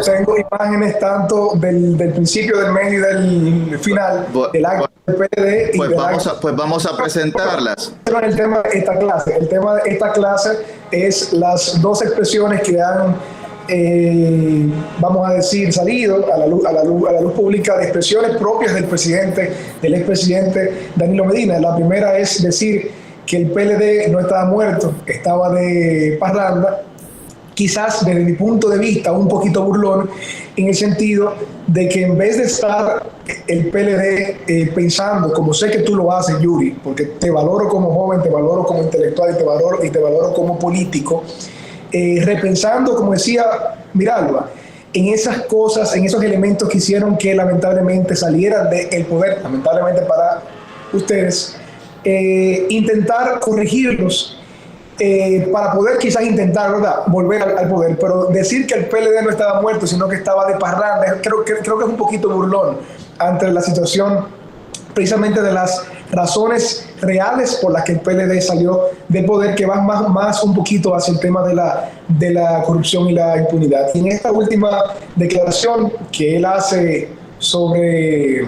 tengo imágenes tanto del principio, del medio y del final, del acto del PLD y del acto. Pues vamos a presentarlas. El tema de esta clase. El tema de esta clase es las dos expresiones que han, vamos a decir, salido a la luz pública, de expresiones propias del expresidente Danilo Medina. La primera es decir que el PLD no estaba muerto, estaba de parranda, quizás desde mi punto de vista un poquito burlón, en el sentido de que en vez de estar el PLD pensando, como sé que tú lo haces, Yuri, porque te valoro como joven, te valoro como intelectual y te valoro como político, repensando, como decía Miralba, en esas cosas, en esos elementos que hicieron que lamentablemente salieran del poder, lamentablemente para ustedes, intentar corregirlos, para poder quizás intentar, ¿verdad?, volver al poder. Pero decir que el PLD no estaba muerto, sino que estaba de parranda, creo que es un poquito burlón ante la situación, precisamente de las razones reales por las que el PLD salió del poder, que van más un poquito hacia el tema de la corrupción y la impunidad. Y en esta última declaración que él hace sobre...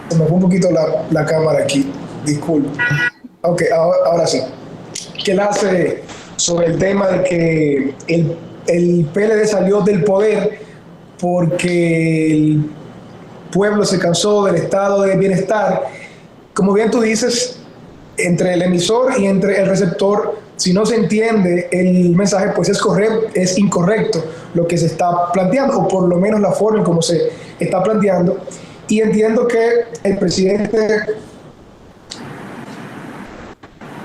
Se me fue un poquito la cámara aquí, disculpe. Ok, ahora sí. Que él hace sobre el tema de que el PLD salió del poder porque el pueblo se cansó del estado de bienestar. Como bien tú dices, entre el emisor y entre el receptor, si no se entiende el mensaje, pues es incorrecto lo que se está planteando, o por lo menos la forma en cómo se está planteando. Y entiendo que el presidente...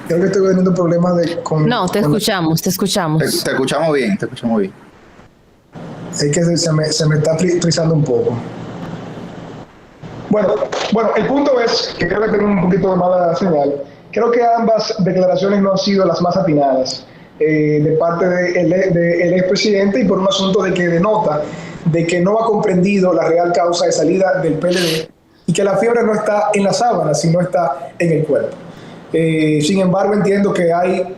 Creo que estoy teniendo problemas No, te escuchamos. Te escuchamos bien. Es que se me está frizando un poco. Bueno, el punto es que creo que tengo un poquito de mala señal. Creo que ambas declaraciones no han sido las más atinadas de parte del expresidente, y por un asunto de que denota de que no ha comprendido la real causa de salida del PLD y que la fiebre no está en la sábana, sino está en el cuerpo. Sin embargo, entiendo que hay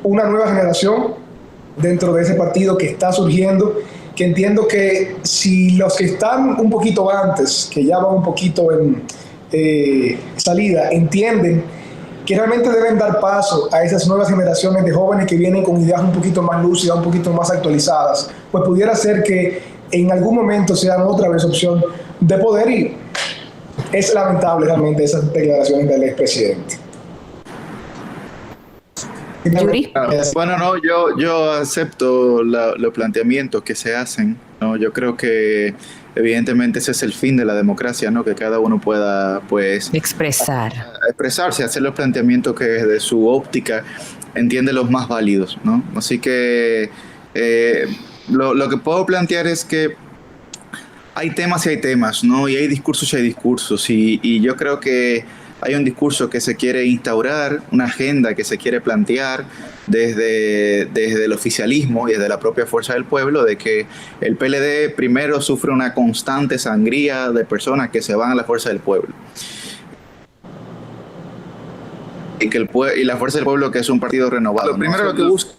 una nueva generación dentro de ese partido que está surgiendo, que entiendo que si los que están un poquito antes, que ya van un poquito en salida, entienden que realmente deben dar paso a esas nuevas generaciones de jóvenes que vienen con ideas un poquito más lúcidas, un poquito más actualizadas, pues pudiera ser que en algún momento sean otra vez opción de poder, y es lamentable realmente esas declaraciones del expresidente. Yuri. Bueno, no, yo acepto los planteamientos que se hacen, ¿no? Yo creo que evidentemente ese es el fin de la democracia, ¿no? Que cada uno pueda, pues, expresarse, hacer los planteamientos que desde su óptica entiende los más válidos, ¿no? Así que lo que puedo plantear es que hay temas y hay temas, ¿no? Y hay discursos y hay discursos, y yo creo que hay un discurso que se quiere instaurar, una agenda que se quiere plantear desde el oficialismo y desde la propia fuerza del pueblo, de que el PLD primero sufre una constante sangría de personas que se van a la fuerza del pueblo. Y la fuerza del pueblo, que es un partido renovado. Lo primero, lo que busca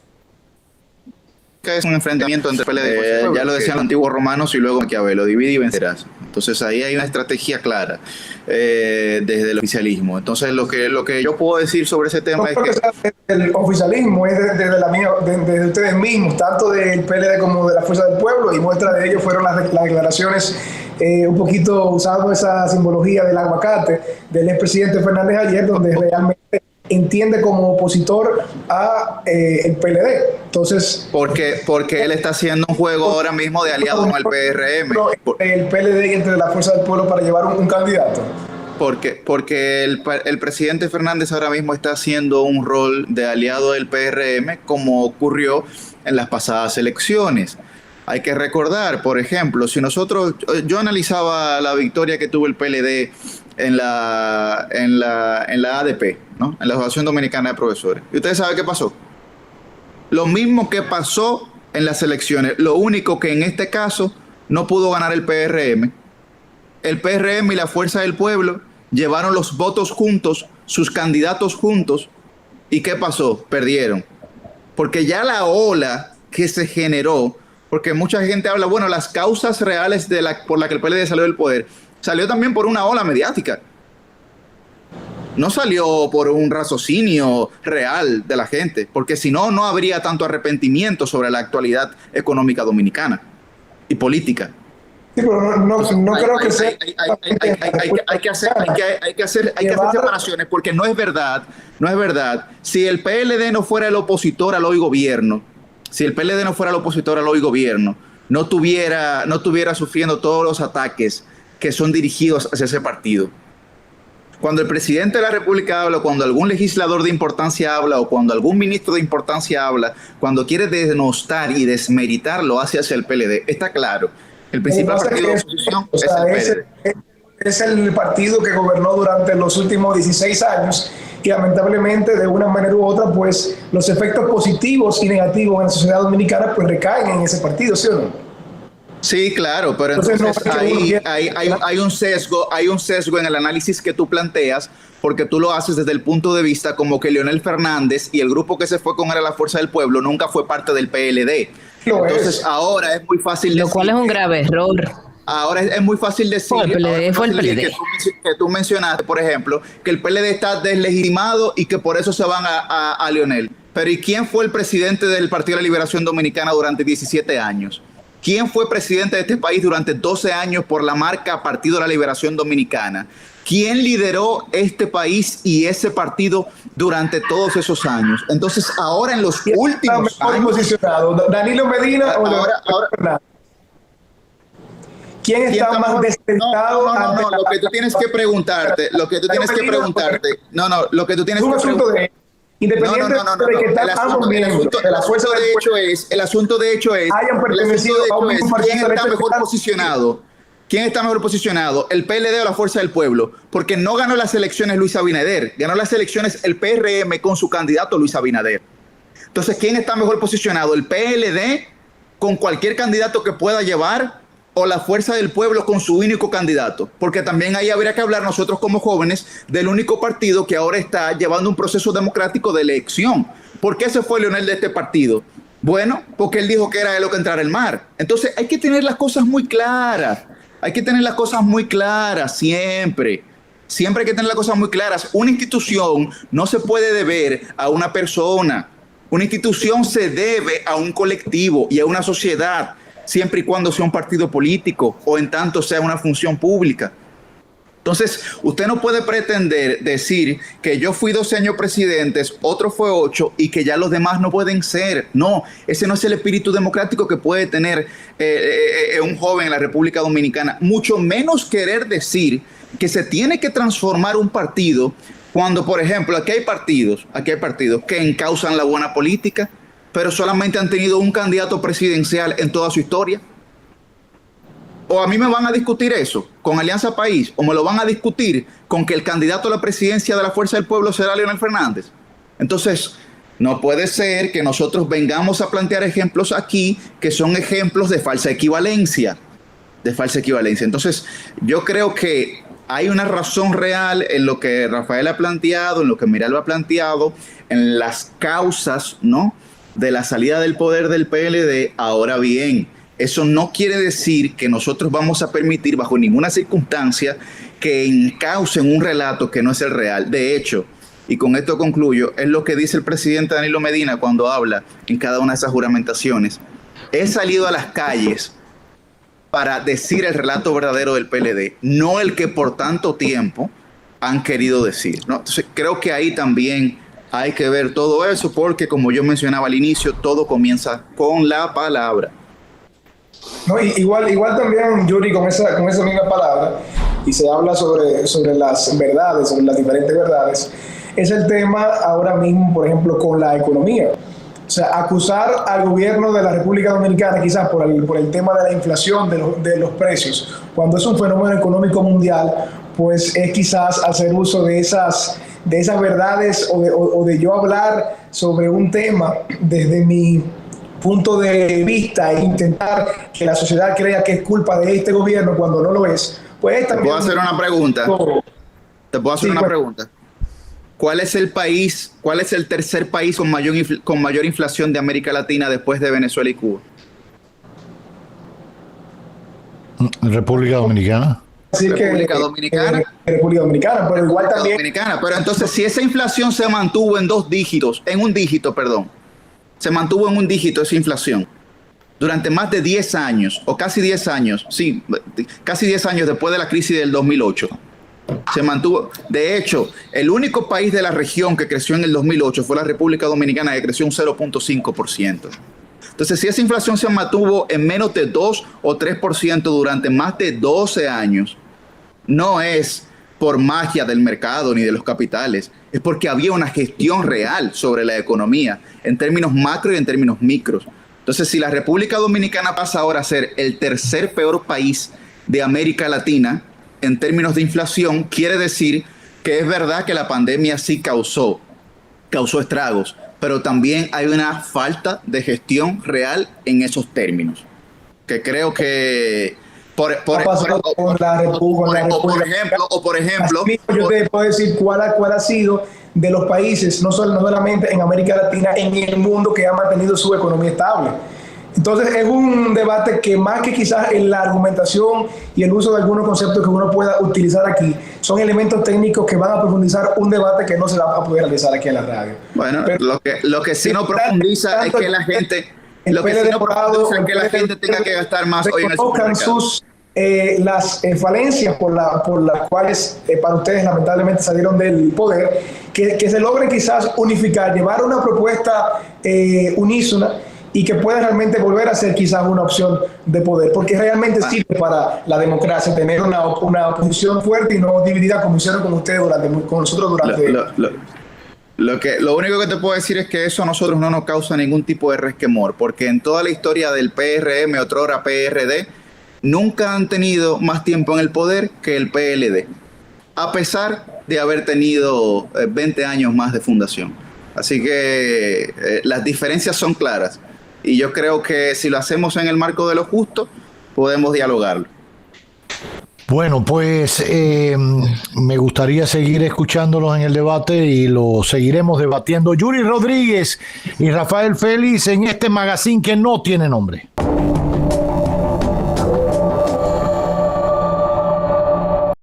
es un enfrentamiento entre PLD y fuerza del pueblo, ya lo decían los antiguos romanos y luego Maquiavelo: divide y vencerás. Entonces ahí hay una estrategia clara desde el oficialismo. Entonces lo que yo puedo decir sobre ese tema es que el oficialismo es desde ustedes mismos, tanto del PLD como de la fuerza del pueblo, y muestra de ello fueron las declaraciones un poquito usando esa simbología del aguacate del expresidente Fernández ayer, donde realmente entiende como opositor a el PLD. Entonces, porque él está haciendo un juego ahora mismo de aliado con el PRM. El PLD entre la fuerza del pueblo para llevar un candidato. Porque el presidente Fernández ahora mismo está haciendo un rol de aliado del PRM, como ocurrió en las pasadas elecciones. Hay que recordar, por ejemplo, yo analizaba la victoria que tuvo el PLD en la ADP, ¿no? En la Asociación Dominicana de Profesores. ¿Y ustedes saben qué pasó? Lo mismo que pasó en las elecciones, lo único que en este caso no pudo ganar el PRM. El PRM y la Fuerza del Pueblo llevaron los votos juntos, sus candidatos juntos, ¿y qué pasó? Perdieron. Porque ya la ola que se generó, porque mucha gente habla, bueno, las causas reales por la que el PLD salió del poder, salió también por una ola mediática. No salió por un raciocinio real de la gente, porque si no, no habría tanto arrepentimiento sobre la actualidad económica dominicana y política. Sí, pero no creo que sea. Hay que hacer separaciones, porque no es verdad. Si el PLD no fuera el opositor al hoy gobierno, no estuviera sufriendo todos los ataques que son dirigidos hacia ese partido. Cuando el presidente de la República habla, cuando algún legislador de importancia habla o cuando algún ministro de importancia habla, cuando quiere denostar y desmeritar, lo hace hacia el PLD. Está claro. El principal partido de oposición es el PLD. Es el partido que gobernó durante los últimos 16 años y lamentablemente de una manera u otra pues los efectos positivos y negativos en la sociedad dominicana pues recaen en ese partido, ¿sí o no? Sí, claro, pero entonces hay un sesgo en el análisis que tú planteas, porque tú lo haces desde el punto de vista como que Leonel Fernández y el grupo que se fue con él a la Fuerza del Pueblo nunca fue parte del PLD. Entonces ahora es muy fácil decir... Lo cual es un grave error. Ahora es muy fácil decir que tú mencionaste, por ejemplo, que el PLD está deslegitimado y que por eso se van a Leonel. Pero ¿y quién fue el presidente del Partido de la Liberación Dominicana durante 17 años? ¿Quién fue presidente de este país durante 12 años por la marca Partido de la Liberación Dominicana? ¿Quién lideró este país y ese partido durante todos esos años? Entonces, ahora en los últimos años... posicionado? ¿Danilo Medina o ahora, ¿Quién está más despertado? No, lo que tú tienes que preguntarte, Independiente de que están ambos miembros de la fuerza de hecho es quién está mejor posicionado. ¿Quién está mejor posicionado? ¿El PLD o la Fuerza del Pueblo? Porque no ganó las elecciones Luis Abinader, ganó las elecciones el PRM con su candidato Luis Abinader. Entonces, ¿quién está mejor posicionado? ¿El PLD con cualquier candidato que pueda llevar o la Fuerza del Pueblo con su único candidato? Porque también ahí habría que hablar nosotros como jóvenes del único partido que ahora está llevando un proceso democrático de elección. ¿Por qué se fue Leonel de este partido? Bueno, porque él dijo que era él lo que entrara al mar. Entonces hay que tener las cosas muy claras. Siempre. Siempre hay que tener las cosas muy claras. Una institución no se puede deber a una persona. Una institución se debe a un colectivo y a una sociedad, siempre y cuando sea un partido político o en tanto sea una función pública. Entonces, usted no puede pretender decir que yo fui 12 años presidentes, otro fue 8 y que ya los demás no pueden ser. No, ese no es el espíritu democrático que puede tener un joven en la República Dominicana. Mucho menos querer decir que se tiene que transformar un partido cuando, por ejemplo, aquí hay partidos que encausan la buena política, pero solamente han tenido un candidato presidencial en toda su historia. O a mí me van a discutir eso con Alianza País, o me lo van a discutir con que el candidato a la presidencia de la Fuerza del Pueblo será Leonel Fernández. Entonces, no puede ser que nosotros vengamos a plantear ejemplos aquí que son ejemplos de falsa equivalencia. Entonces, yo creo que hay una razón real en lo que Rafael ha planteado, en lo que Miralba ha planteado, en las causas, ¿no?, de la salida del poder del PLD. Ahora bien, eso no quiere decir que nosotros vamos a permitir bajo ninguna circunstancia que encaucen un relato que no es el real. De hecho, y con esto concluyo, es lo que dice el presidente Danilo Medina cuando habla en cada una de esas juramentaciones. He salido a las calles para decir el relato verdadero del PLD, no el que por tanto tiempo han querido decir, ¿no? Entonces, creo que ahí también hay que ver todo eso, porque como yo mencionaba al inicio, todo comienza con la palabra. No, igual también, Yuri, con esa misma palabra, y se habla sobre las verdades, sobre las diferentes verdades, es el tema ahora mismo, por ejemplo, con la economía. O sea, acusar al gobierno de la República Dominicana quizás por el tema de la inflación de los precios, cuando es un fenómeno económico mundial, pues es quizás hacer uso de esas verdades o de yo hablar sobre un tema desde mi punto de vista e intentar que la sociedad crea que es culpa de este gobierno cuando no lo es. Pues también... ¿Te puedo hacer una pregunta? ¿cuál es el tercer país con mayor inflación de América Latina después de Venezuela y Cuba? República Dominicana. República Dominicana. República Dominicana, pero igual también. Pero entonces, si esa inflación se mantuvo en un dígito, se mantuvo en un dígito esa inflación durante más de 10 años, o casi 10 años, sí, casi 10 años después de la crisis del 2008. Se mantuvo. De hecho, el único país de la región que creció en el 2008 fue la República Dominicana, que creció un 0.5%. Entonces, si esa inflación se mantuvo en menos de 2 o 3% durante más de 12 años, no es por magia del mercado ni de los capitales, es porque había una gestión real sobre la economía en términos macro y en términos micros. Entonces, si la República Dominicana pasa ahora a ser el tercer peor país de América Latina en términos de inflación, quiere decir que es verdad que la pandemia sí causó estragos, pero también hay una falta de gestión real en esos términos, que creo que por ejemplo, yo te puedo decir cuál ha sido de los países, no solamente en América Latina, en el mundo, que ha mantenido su economía estable. Entonces es un debate que, más que quizás en la argumentación y el uso de algunos conceptos que uno pueda utilizar aquí, son elementos técnicos que van a profundizar un debate que no se va a poder realizar aquí en la radio. Bueno, pero lo que sí no profundiza es que la gente tenga que gastar más hoy en el supermercado. Las falencias por las cuales para ustedes lamentablemente salieron del poder, que se logre quizás unificar, llevar una propuesta unísona y que pueda realmente volver a ser quizás una opción de poder, porque realmente sirve para la democracia tener una oposición fuerte y no dividida como hicieron con ustedes con nosotros durante... Lo único que te puedo decir es que eso a nosotros no nos causa ningún tipo de resquemor, porque en toda la historia del PRM, otrora PRD, nunca han tenido más tiempo en el poder que el PLD, a pesar de haber tenido 20 años más de fundación. Así que las diferencias son claras. Y yo creo que si lo hacemos en el marco de lo justo, podemos dialogarlo. Bueno, pues me gustaría seguir escuchándolos en el debate y lo seguiremos debatiendo. Yuri Rodríguez y Rafael Félix en este magazine que no tiene nombre.